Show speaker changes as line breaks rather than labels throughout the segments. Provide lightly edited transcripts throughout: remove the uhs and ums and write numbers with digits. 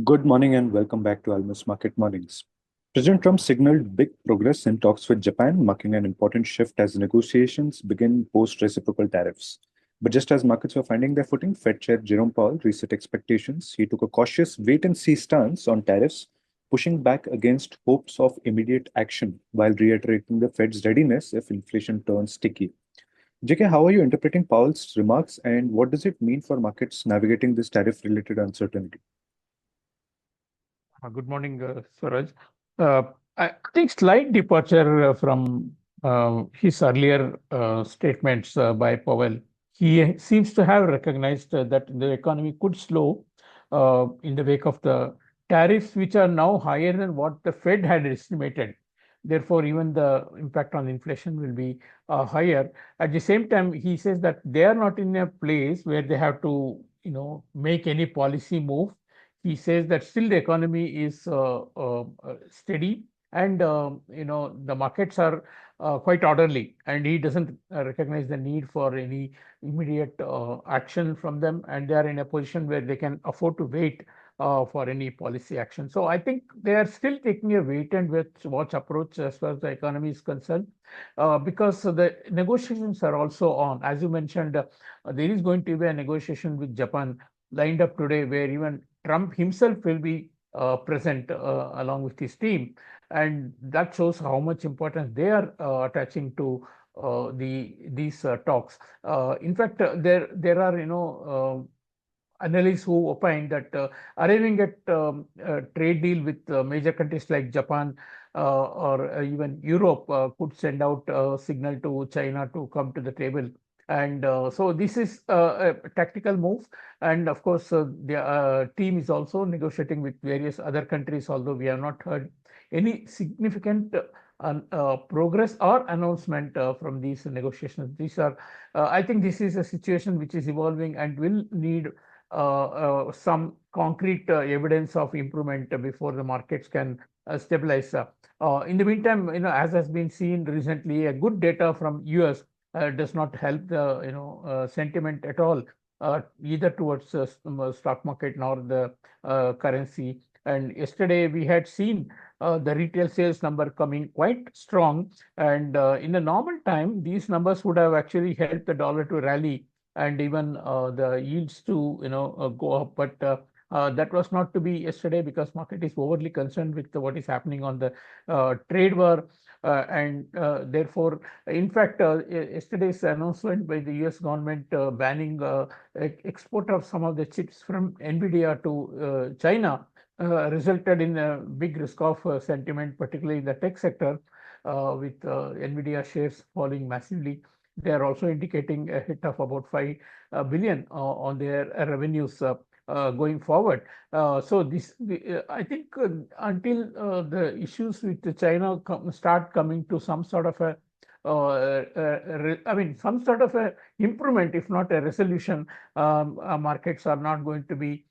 Good morning and welcome back to Almus Market Mornings. President Trump signaled big progress in talks with Japan, marking an important shift as negotiations begin post reciprocal tariffs. But just as markets were finding their footing, Fed Chair Jerome Powell reset expectations. He took a cautious wait and see stance on tariffs, pushing back against hopes of immediate action while reiterating the Fed's readiness if inflation turns sticky. JK, how are you interpreting Powell's remarks and what does it mean for markets navigating this tariff related uncertainty?
Good morning, Swaraj. Uh, I think slight departure from his earlier statements by Powell. He seems to have recognized that the economy could slow in the wake of the tariffs, which are now higher than what the Fed had estimated. Therefore, even the impact on inflation will be higher. At the same time, he says that they are not in a place where they have to, make any policy move. He says that still the economy is steady, and the markets are quite orderly, and he doesn't recognize the need for any immediate action from them, and they are in a position where they can afford to wait for any policy action. So I think they are still taking a wait and watch approach as far as the economy is concerned, because the negotiations are also on. As you mentioned, there is going to be a negotiation with Japan lined up today, where even Trump himself will be present along with his team, and that shows how much importance they are attaching to these talks. In fact, there are analysts who opine that arriving at a trade deal with major countries like Japan or even Europe could send out a signal to China to come to the table. And so this is a tactical move. And of course, the team is also negotiating with various other countries, although we have not heard any significant progress or announcement from these negotiations. I think this is a situation which is evolving and will need some concrete evidence of improvement before the markets can stabilize. In the meantime, as has been seen recently, a good data from US does not help the sentiment at all, either towards stock market nor the currency. And yesterday we had seen the retail sales number coming quite strong, and in a normal time, these numbers would have actually helped the dollar to rally and even the yields to go up. But that was not to be yesterday, because market is overly concerned with what is happening on the trade war, and therefore, in fact, yesterday's announcement by the US government banning export of some of the chips from NVIDIA to China resulted in a big risk of sentiment, particularly in the tech sector, with NVIDIA shares falling massively. They are also indicating a hit of about 5 billion on their revenues going forward. I think until the issues with China start coming to some sort of a some sort of a improvement, if not a resolution, markets are not going to be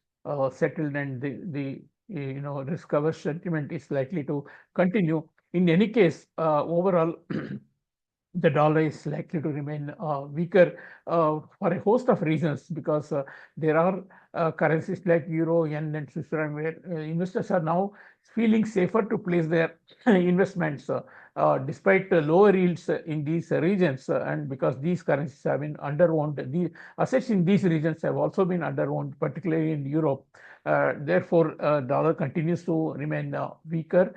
settled, and the risk averse sentiment is likely to continue. In any case, overall, the dollar is likely to remain weaker for a host of reasons, because there are currencies like euro, yen, and Swiss franc where investors are now feeling safer to place their investments despite lower yields in these regions, and because these currencies have been underowned. The assets in these regions have also been underowned, particularly in Europe. Therefore, dollar continues to remain weaker.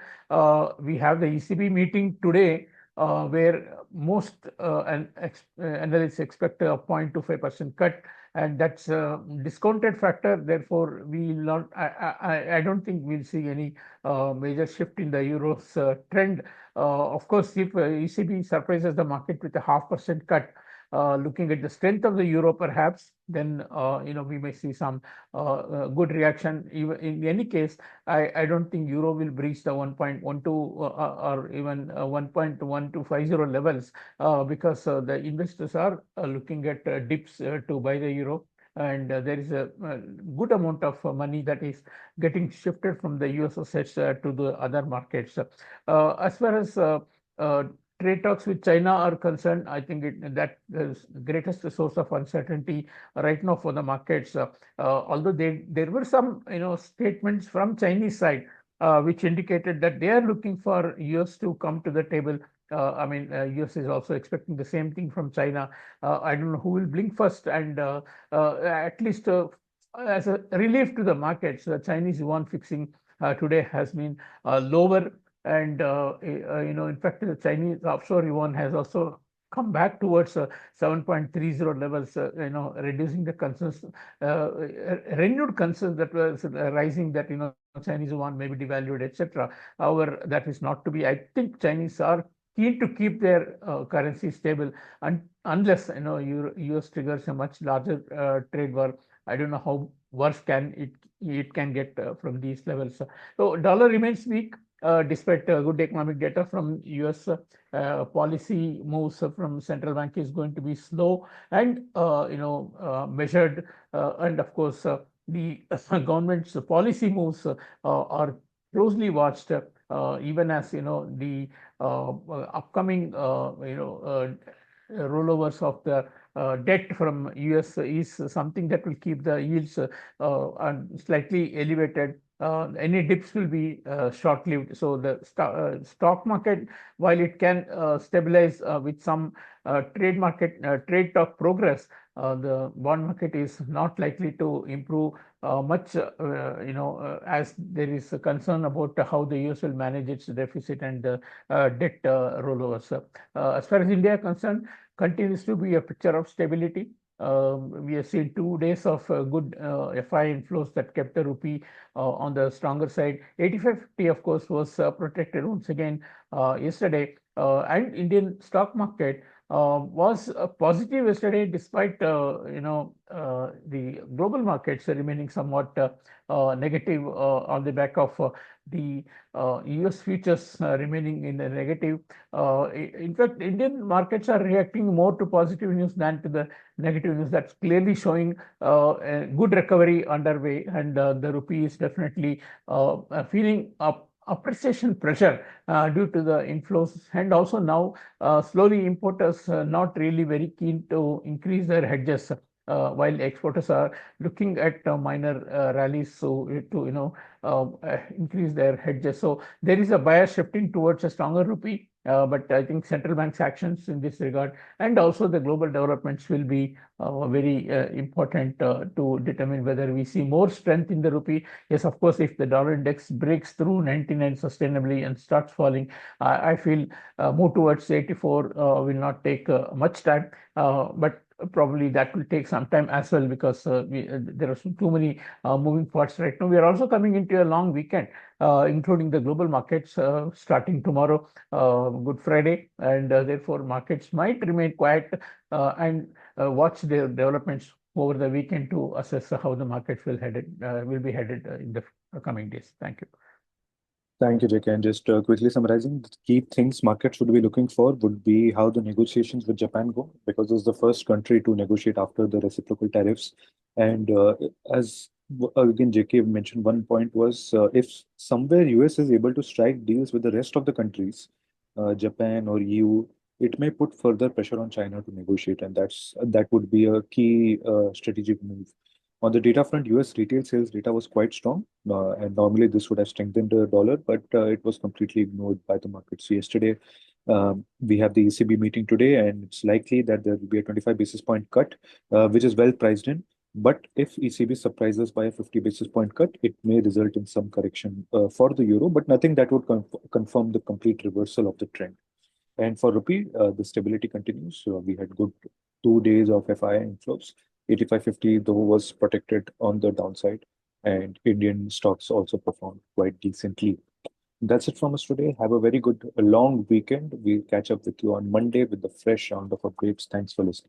We have the ECB meeting today, where most analysts expect a 0.25% cut, and that's a discounted factor. Therefore, we will not. I don't think we'll see any major shift in the euro's trend. Of course, if ECB surprises the market with a 0.5% cut, looking at the strength of the euro, perhaps, then we may see some good reaction. Even in any case, I don't think euro will breach the 1.12 or even 1.1250 levels, because the investors are looking at dips to buy the euro, and there is a good amount of money that is getting shifted from the US assets to the other markets. As far as trade talks with China are concerned, I think that is the greatest source of uncertainty right now for the markets. Although there were some statements from Chinese side which indicated that they are looking for US to come to the table. US is also expecting the same thing from China. I don't know who will blink first, and at least as a relief to the markets, the Chinese yuan fixing today has been lower, and in fact, the Chinese offshore yuan has also come back towards 7.30 levels, reducing the concerns, renewed concerns that was rising that Chinese yuan may be devalued, etc. However, that is not to be. I think Chinese are keen to keep their currency stable, unless US triggers a much larger trade war. I don't know how worse it can get from these levels. So dollar remains weak despite good economic data from US. Policy moves from central bank is going to be slow and measured, and of course the government's policy moves are closely watched, even as the upcoming rollovers of the debt from US is something that will keep the yields slightly elevated. Any dips will be short-lived. So the stock market, while it can stabilize with some trade talk progress, the bond market is not likely to improve much, as there is a concern about how the US will manage its deficit and debt rollovers. As far as India is concerned, continues to be a picture of stability. We have seen 2 days of good FI inflows that kept the rupee on the stronger side. 8550, of course, was protected once again yesterday. And Indian stock market was positive yesterday, despite the global markets remaining somewhat negative on the back of the US futures remaining in the negative. In fact, Indian markets are reacting more to positive news than to the negative news. That's clearly showing a good recovery underway, and the rupee is definitely feeling appreciation pressure due to the inflows, and also now slowly importers not really very keen to increase their hedges, while exporters are looking at minor rallies to increase their hedges. So there is a bias shifting towards a stronger rupee. But I think central bank's actions in this regard and also the global developments will be very important to determine whether we see more strength in the rupee. Yes, of course, if the dollar index breaks through 99 sustainably and starts falling, I feel move towards 84 will not take much time, but probably that will take some time as well, because there are too many moving parts right now. We are also coming into a long weekend, including the global markets starting tomorrow, Good Friday, and therefore markets might remain quiet and watch the developments over the weekend to assess how the markets will be headed in the coming days. Thank you.
Thank you, JK. And just quickly summarizing, the key things markets would be looking for would be how the negotiations with Japan go, because it's the first country to negotiate after the reciprocal tariffs. And as again, JK mentioned, one point was if somewhere US is able to strike deals with the rest of the countries, Japan or EU, it may put further pressure on China to negotiate, and that would be a key strategic move. On the data front, US retail sales data was quite strong, and normally this would have strengthened the dollar, but it was completely ignored by the market. So yesterday, we have the ECB meeting today, and it's likely that there will be a 25 basis point cut, which is well priced in. But if ECB surprises by a 50 basis point cut, it may result in some correction for the euro, but nothing that would confirm the complete reversal of the trend. And for rupee, the stability continues. So we had good 2 days of FI inflows. 8550 though was protected on the downside, and Indian stocks also performed quite decently. That's it from us today. Have a very good long weekend. We'll catch up with you on Monday with the fresh round of updates. Thanks for listening.